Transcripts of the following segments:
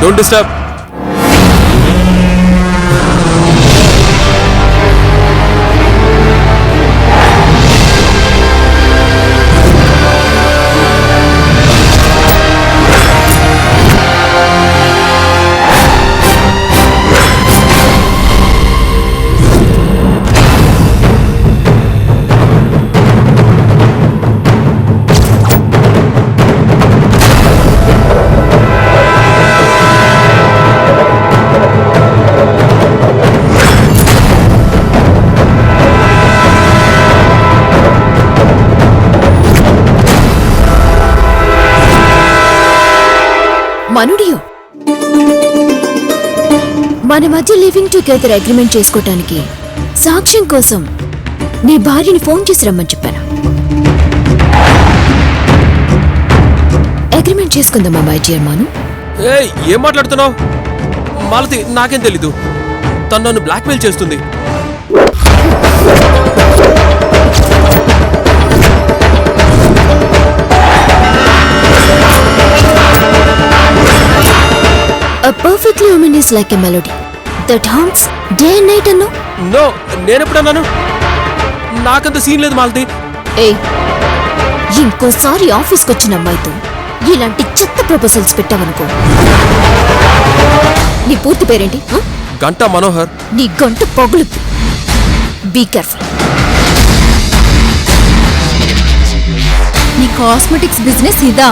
Don't disturb. మనుడియో మన మధ్య living together agreement చేసుకోవటానికి సాక్ష్యం కోసం నీ భార్యని ఫోన్ చేసి రమ్మని చెప్పాను. అగ్రిమెంట్ చేసుకుందామా మై డియర్ మను? ఏం మాట్లాడుతున్నావు మాలతి? నాకేం తెలీదు. తను నన్ను బ్లాక్మెయిల్ చేస్తుంది. A perfectly woman is like a melody that haunts day and night అన్నో. నో, నేనెప్పుడన్నాను? నాకంత సీన్ లేదు మాలతి. ఏయ్, ఇంకోసారి ఆఫీస్కి వచ్చిన అమ్మాయితో ఇలాంటి చెత్త ప్రపోజల్స్ పెట్టావనుకో. నీ పూర్తి పేరేంటి? గంటా మనోహర్. నీ గంట పగులుద్ది. Be careful. నీ కాస్మెటిక్స్ బిజినెస్ ఇదా?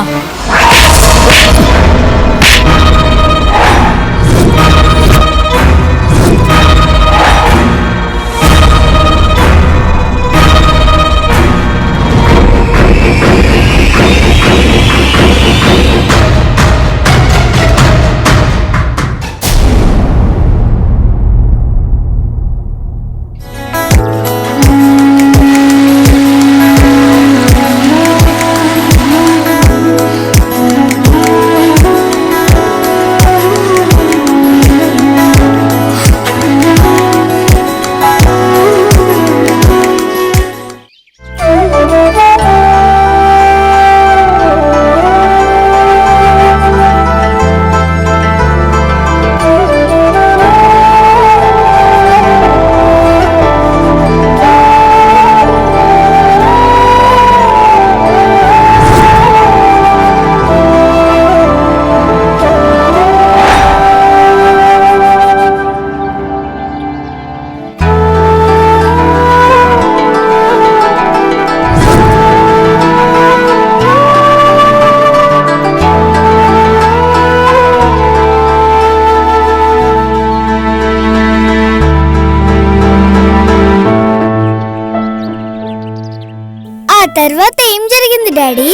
తర్వాత ఏం జరిగింది డాడీ?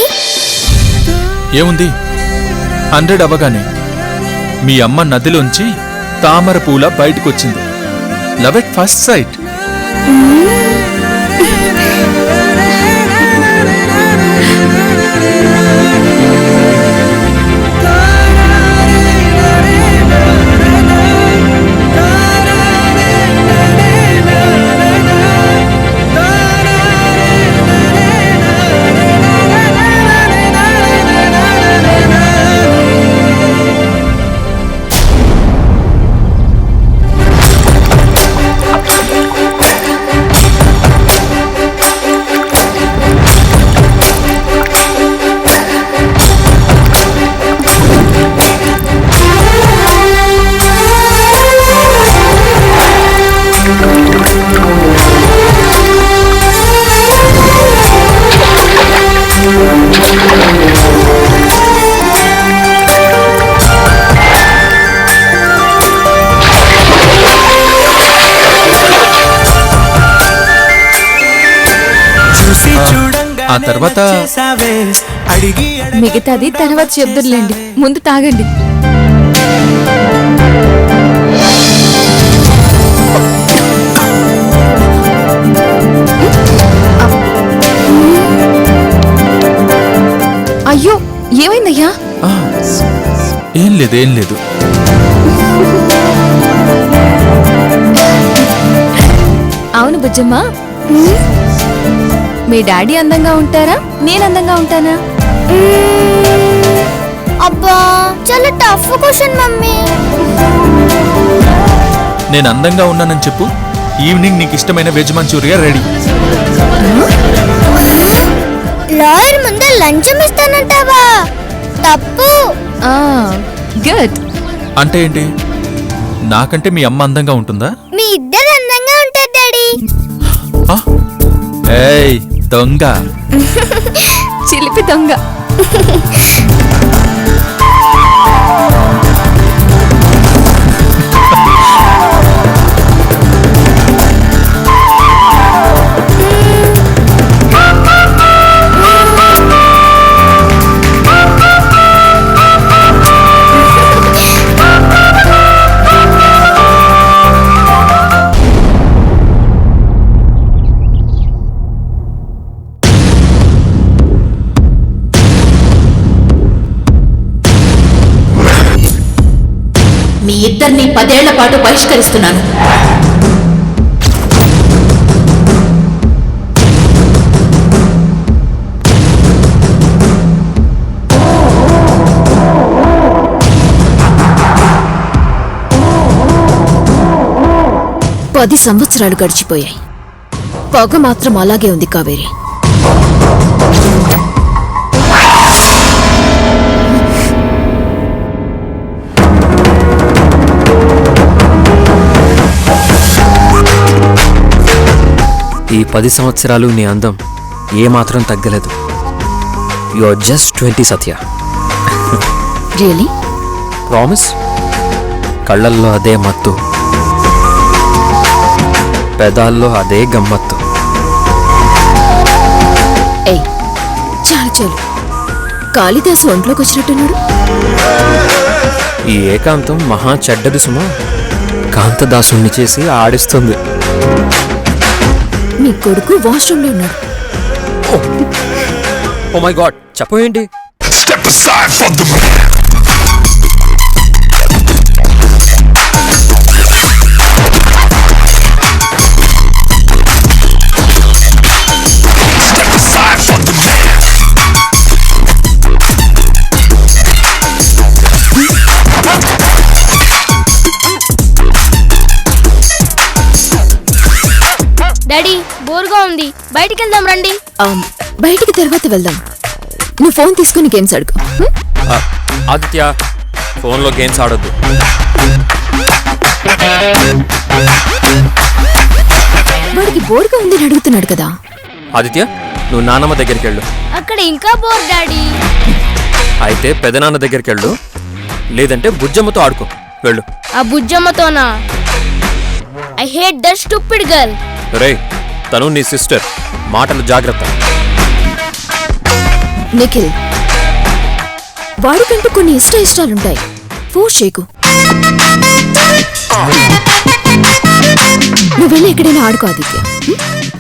ఏముంది, 100 అవ్వగానే మీ అమ్మ నదిలోంచి తామర పూల బయటకొచ్చింది. Love at first sight. ఆ తర్వాత మిగతాది తర్వాత చెప్దురులేండి, ముందు తాగండి. అయ్యో, ఏమైందయ్యా? ఏం లేదు, ఏం లేదు. అవును బుజ్జమ్మ, మీ డాడీ అందంగా ఉంటారా, నేను అందంగా ఉంటానా? అబ్బా చాలా టఫ్ క్వశ్చన్ మమ్మీ. నేను అందంగా ఉన్నానని చెప్పు, ఈవినింగ్ నీకు ఇష్టమైన వెజ్ మంచూరియా రెడీ. లాయర్ ముందే లంచం ఇస్తానంటావా? తప్పు. గుడ్. అంటే ఏంటి? నాకంటే మీ అమ్మ అందంగా ఉంటుందా? మీ ఇద్దరు అందంగా ఉంటారు డాడీ. ఆ? ఏయ్ దొంగ! చిలిపి దొంగ. మీ ఇద్దరిని 10 ఏళ్ల పాటు బహిష్కరిస్తున్నాను. పది సంవత్సరాలు గడిచిపోయాయి. పొగ మాత్రం అలాగే ఉంది కావేరి. ఈ 10 సంవత్సరాలు నీ అందం ఏమాత్రం తగ్గలేదు. You are just 20 Satya. Really? Promise? కళ్ళల్లో అదే మత్తు, పెదాల్లో అదే గమ్మత్తు. ఏయ్ చాలు చాలు, కాళిదాసు ఒంట్లోకి వచ్చినట్టున్నాడు. ఈ ఏకాంతం మహా చెడ్డది సుమా. కాంతదాసుణ్ణి చేసి ఆడిస్తుంది. నీ కొడుకు వాష్రూమ్లో ఉన్నాడు. ఓ మై గాడ్, చెప్పవేంటి? డాడీ బోర్గా ఉంది, బయటికి వెళ్దాం రండి. బయటికి తర్వాత వెళ్దాం. నువ్వు ఫోన్ తీసుకుని గేమ్స్ ఆడుకో. ఆదిత్య, ఫోన్లో గేమ్స్ ఆడొద్దు. వాడికి బోర్గా ఉందని అడుగుతున్నాడు కదా. ఆదిత్య, నువ్వు నానమ్మ దగ్గరికి వెళ్ళు. అక్కడ ఇంకా బోర్ డాడీ. అయితే పెదనాన్న దగ్గరికి వెళ్ళు, లేదంటే బుజ్జమ్మతో ఆడుకో. వెళ్ళు. ఆ బుజ్జమ్మతోనా? I hate that stupid girl. రే, తను నీ సిస్టర్, మాటలు జాగ్రత్త. నిఖిల్, వాడికంటూ కొన్ని ఇష్టాలుంటాయి. ఫోర్స్ చేయకు. నువ్వు వెళ్ళి ఎక్కడైనా ఆడుకో ఆదిత్య.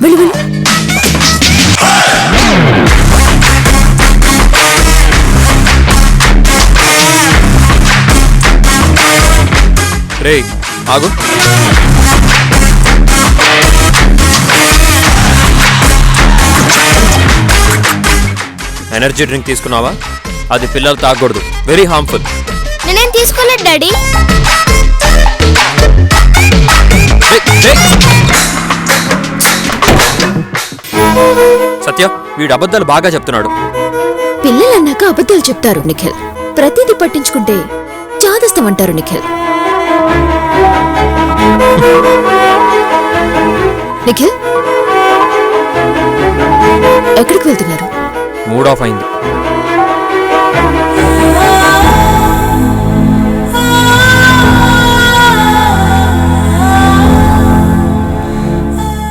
వెళ్ళు వెళ్ళు. రే ఆగు. ఎనర్జీ డ్రింక్ తీసుకున్నావా? అది పిల్లలు తాగకూడదు, వెరీ హార్మ్ఫుల్. నేనేం తీసుకోలేదు డాడీ. సత్య, వీడు అబద్ధాలు బాగా చెప్తున్నాడు. పిల్లలన్నాక అబద్ధాలు చెప్తారు నిఖిల్. ప్రతిదీ పట్టించుకుంటే చాదస్తామంటారు నిఖిల్. నిఖిల్, ఎక్కడికి వెళ్తున్నారు? మూడ్ ఆఫ్ అయింది.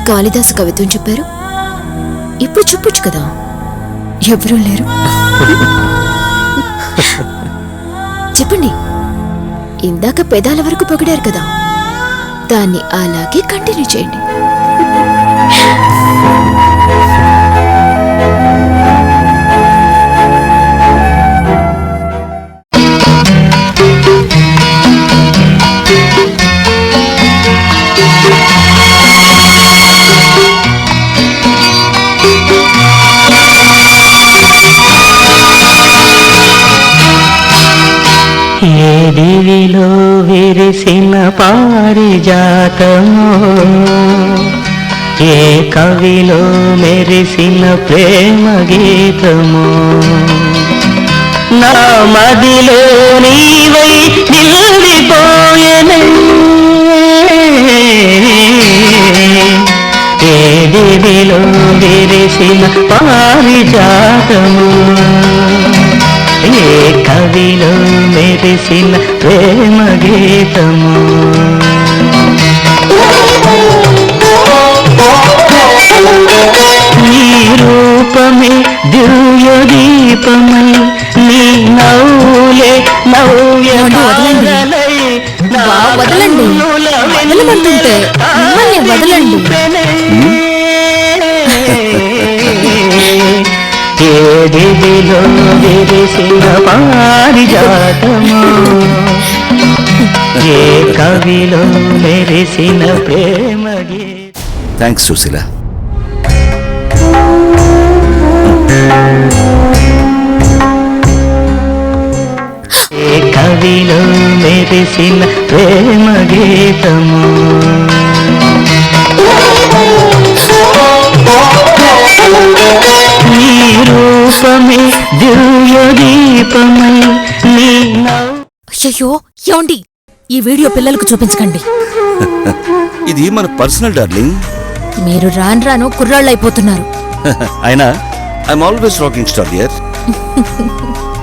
కాళిదాసు కవిత్వం చెప్పారు, ఇప్పుడు చెప్పొచ్చు కదా. ఎవరూ లేరు. చెప్పండి. ఇందాక పెదాల వరకు పొగిడారు కదా, దాన్ని అలాగే కంటిన్యూ చేయండి. దివిలో విరిసిన పారిజాతము ఏ కవిలో మెరిసిన ప్రేమ గీతము నా మదిలో నీవై నిలిపోయెనే ఏ దివిలో విరిసిన పారిజాతము ఏ కవిలో మెరిసిన ప్రేమ గీతము నీ రూపమే దివ్య దీపమై నీ నవ్వులే నవ్య వదలండి. వదలండి. వదలమంటుంటే మిమ్మల్ని వదలండి. ఏ దివిలో విరిసిన పారిజాతము ఏ కవిలో మెరిసిన ప్రేమ గీతం. థ్యాంక్స్ సుశీల. ఏ కవిలో మెరిసిన ప్రేమ గీతము నీ రూపమే దివ్య దీపమై నీ అయ్యో ఏమండి ఈ వీడియో పిల్లలకు చూపించకండి. ఇది మన పర్సనల్ డార్లింగ్. మీరు రాను రాను కుర్రాళ్ళైపోతున్నారు. అయినా I'm always rocking star dear.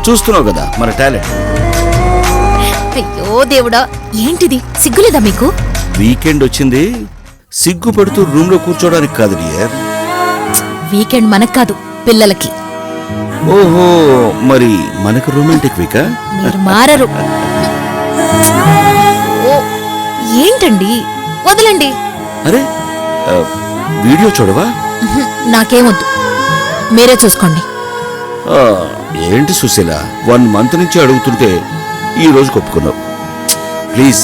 చూస్తున్నావు కదా మన టాలెంట్. అయ్యో దేవుడా ఏంటిది సిగ్గులేదా మీకు? వీకెండ్ వచ్చింది సిగ్గుపడుతూ రూమ్ లో కూర్చోడానికి కాదు డియర్. వీకెండ్ మనకు కాదు పిల్లలకి. ఓహో మరి మనకు రొమాంటిక్ వీకా? మీరు మారరు. ఓ ఏంటండి వదలండి. అరే వీడియో చూడవా? నాకేమొద్దు మీరే చూసుకోండి. ఆ, ఏంటి సుశీల 1 month నుంచి అడుగుతుంటే ఈ రోజు ఒప్పుకున్నావు. ప్లీజ్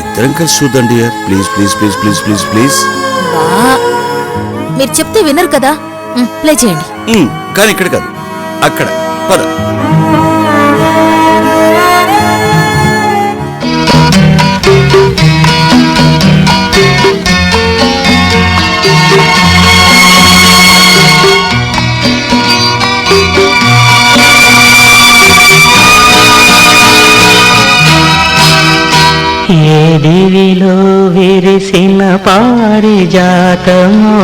ఇద్దరం కలిసి చూద్దాం dear. Please please please please please please. బా మీరు చెప్తే వినరు కదా. ప్లే చేయండి. కానీ ఇక్కడ కాదు అక్కడ పద. ఏ దివిలో విరిసిన పారిజాతము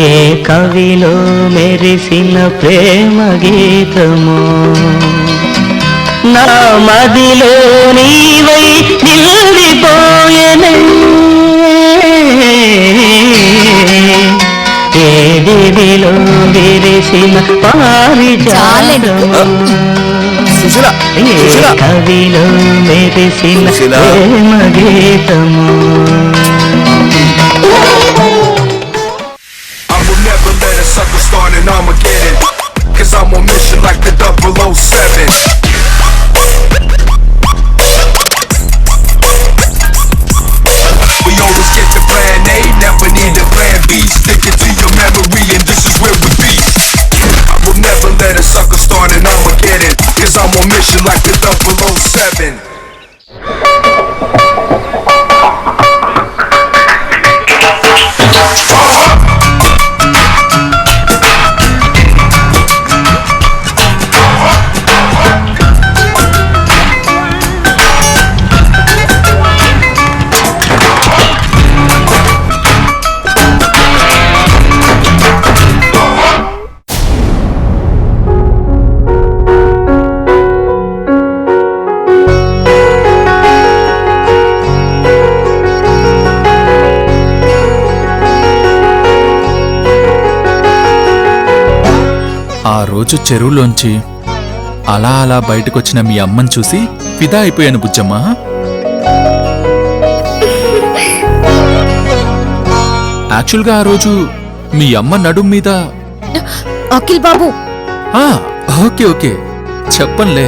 ఏ కవిలో మెరిసిన ప్రేమ గీతము నా మదిలో నీవై నిలిపోయెనే ఏ దివిలో విరిసిన పారిజాతము సుశీల ఏ కవిలో మెరిసిన ప్రేమ గీతము. I will never let a sucker start an Armageddon, 'cause I'm on mission like the 007. We always get to plan A, never need a plan B. Stick it to your memory and this is where we be. I will never let a sucker start an Armageddon, 'cause I'm on mission like the 007. ఆ రోజు చెరువులోంచి అలా అలా బయటకొచ్చిన మీ అమ్మని చూసి ఫిదా అయిపోయాను బుజ్జమ్మ. యాక్చువల్గా ఆ రోజు మీ అమ్మ నడుం మీద అఖిల్ బాబు ఆ, ఓకే ఓకే చెప్పంలే.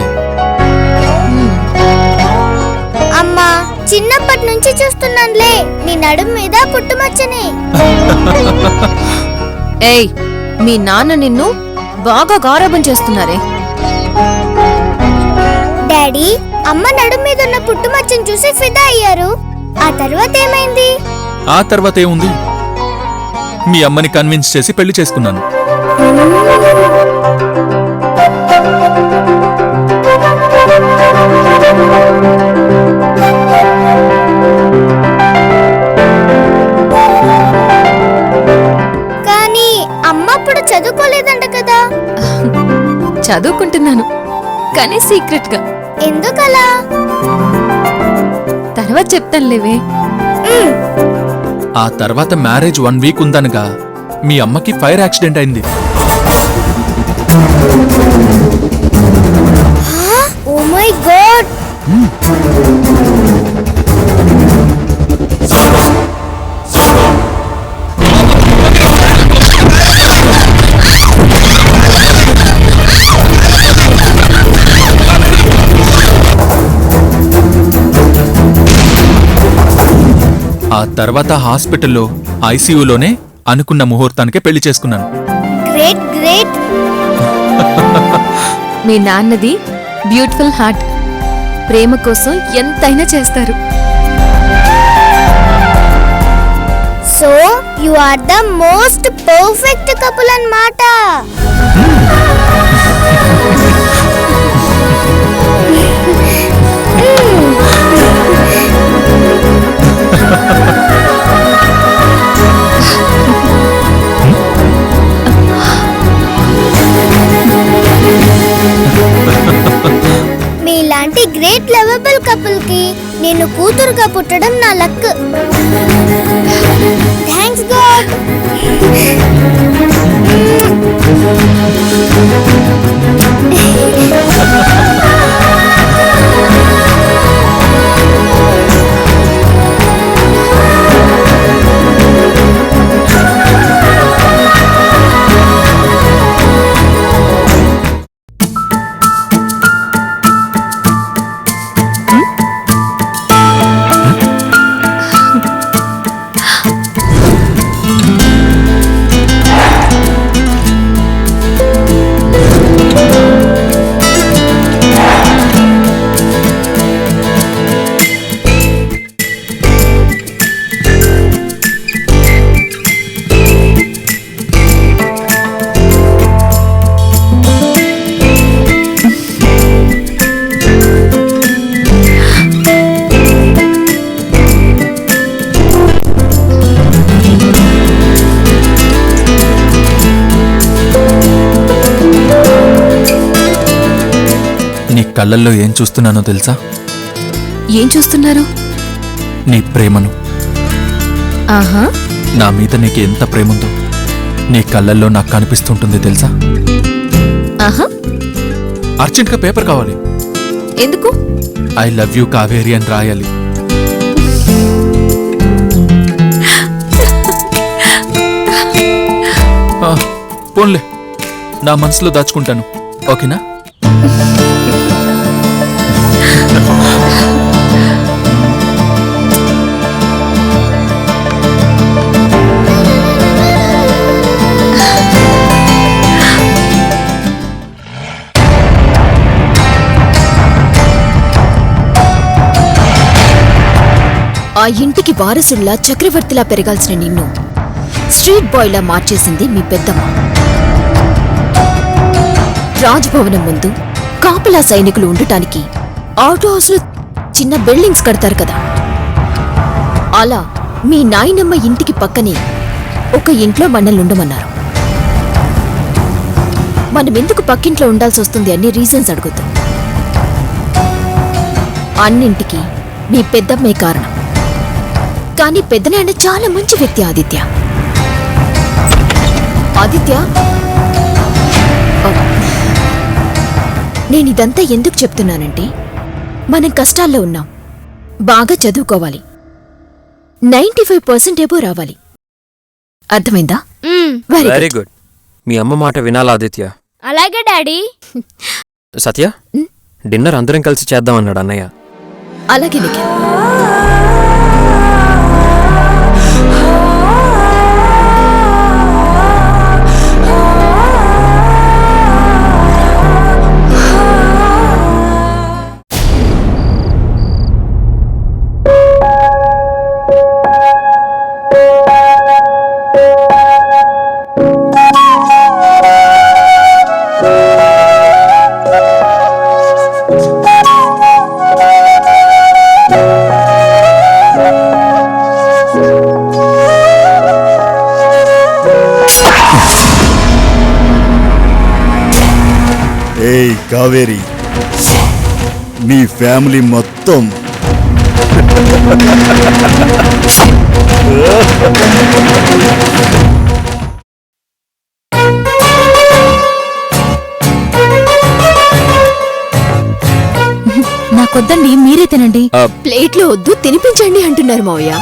అమ్మా చిన్నప్పటి నుంచి చూస్తున్నానులే నీ నడుం మీద పుట్టుమచ్చని. ఏయ్ మీ నాన్న నిన్ను బాగా గారాబం చేస్తున్నారే. డాడీ డాడీ అమ్మ నడుం మీద ఉన్న పుట్టుమచ్చను చూసి ఫిదా అయ్యారు. ఆ తర్వాత ఏమైంది? ఆ తర్వాత ఏముంది, మీ అమ్మని కన్విన్స్ చేసి పెళ్లి చేసుకున్నాను. కానీ అమ్మ అప్పుడు చదువుకోలేదంట కదా? చదువుకుంటున్నాను, కానీ సీక్రెట్ గా. ఎందుకలా? తర్వాత చెప్తానులేవే. ఆ తర్వాత మ్యారేజ్ 1 వీక్ ఉందనగా మీ అమ్మకి ఫైర్ యాక్సిడెంట్ అయింది. Oh my god! ఆ తర్వాత హాస్పిటల్లో ఐసీయూలోనే అనుకున్న ముహూర్తానికే పెళ్లి చేసుకున్నాను. Great great! మీ నాన్నది బ్యూటిఫుల్ హార్ట్. ప్రేమ కోసం ఎంతైనా చేస్తారు. So you are the most perfect couple అన్నమాట. మీలాంటి గ్రేట్ లవబుల్ కపుల్ కి నేను కూతురుగా పుట్టడం నా లక్. Thanks God. నీ కళ్ళల్లో ఏం చూస్తున్నానో తెలుసా? ఏం చూస్తున్నారు? నీ ప్రేమను. ఆహా, నా మీద నీకు ఎంత ప్రేముందో నీ కళ్ళల్లో నాకు కనిపిస్తుంటుంది తెలుసా? ఆహా. అర్జెంట్గా పేపర్ కావాలి. ఎందుకు? ఐ లవ్ యూ కావేరి అని రాయాలి. పోన్లే, నా మనసులో దాచుకుంటాను. ఓకేనా? ఆ ఇంటికి వారసుల్లా చక్రవర్తిలా పెరగాల్సిన నిన్ను స్ట్రీట్ బాయ్లా మార్చేసింది మీ పెద్దమ్మ. రాజ్భవనం ముందు కాపలా సైనికులు ఉండటానికి ఆటో హౌస్లో చిన్న బిల్డింగ్స్ కడతారు కదా, అలా మీ నాయనమ్మ ఇంటికి పక్కనే ఒక ఇంట్లో మనల్నుండమన్నారు. మనమెందుకు పక్కింట్లో ఉండాల్సి వస్తుంది అన్ని రీజన్స్ అడుగుతూ. అన్నింటికి మీ పెద్దమ్మే కారణం. కానీ పెద్దనాయన చాలా మంచి వ్యక్తి ఆదిత్య. నేనిదంతా ఎందుకు చెప్తున్నానంటే, మనం కష్టాల్లో ఉన్నాం, బాగా చదువుకోవాలి, 95% ఏబో రావాలి. అర్థమైందా? Very good. మీ అమ్మ మాట వినాలా ఆదిత్య? అలాగే డాడీ. సత్య, డిన్నర్ అందరం కలిసి చేద్దామన్నాడు అన్నయ్య. అలాగే నిఖిల్. కావేరి మీ ఫ్యామిలీ మొత్తం నాకొద్దండి, మీరే తినండి. ప్లేట్లో వద్దు, తినిపించండి అంటున్నారు మావయ్య.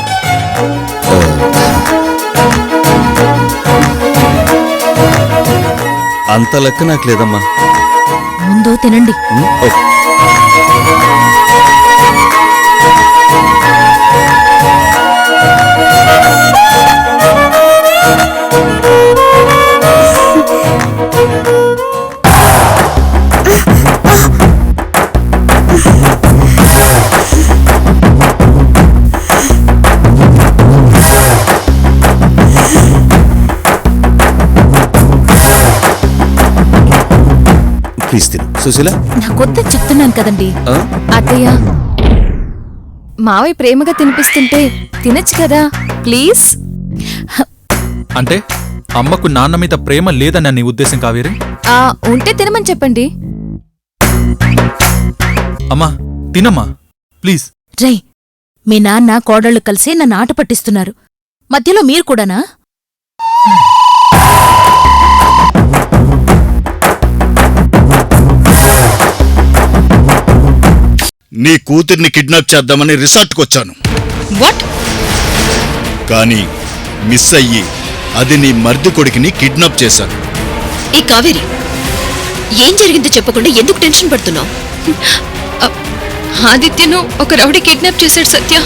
అంత లెక్క నాకు లేదమ్మా. ముందు తినండి. ఓకే. ప్లీజ్ తిను సుశీల. నాకొద్దని చెప్తున్నాను కదండి. అత్తయ్య, మావయ్య ప్రేమగా తినిపిస్తుంటే తినచ్చు కదా, ప్లీజ్. అంటే అమ్మకు నాన్న మీద ప్రేమ లేదని నీ ఉద్దేశం కావేరి? ఉంటే తినమని చెప్పండి. అమ్మా తినమ్మా ప్లీజ్. రై, మీ నాన్న కోడళ్ళు కలిసి నన్ను ఆట పట్టిస్తున్నారు. మధ్యలో మీరు కూడానా? నీ కూతుర్ని కిడ్నాప్ చేద్దామని రిసార్ట్కి వచ్చాను. వాట్? కానీ మిస్ అయ్యి అది నీ మర్ది కొడుకుని కిడ్నాప్ చేశాను. ఏ కావేరి, ఏం జరిగిందో చెప్పకుండా ఎందుకు టెన్షన్ పడుతున్నావు? ఆదిత్యను ఒక రౌడీ కిడ్నాప్ చేశాడు సత్య.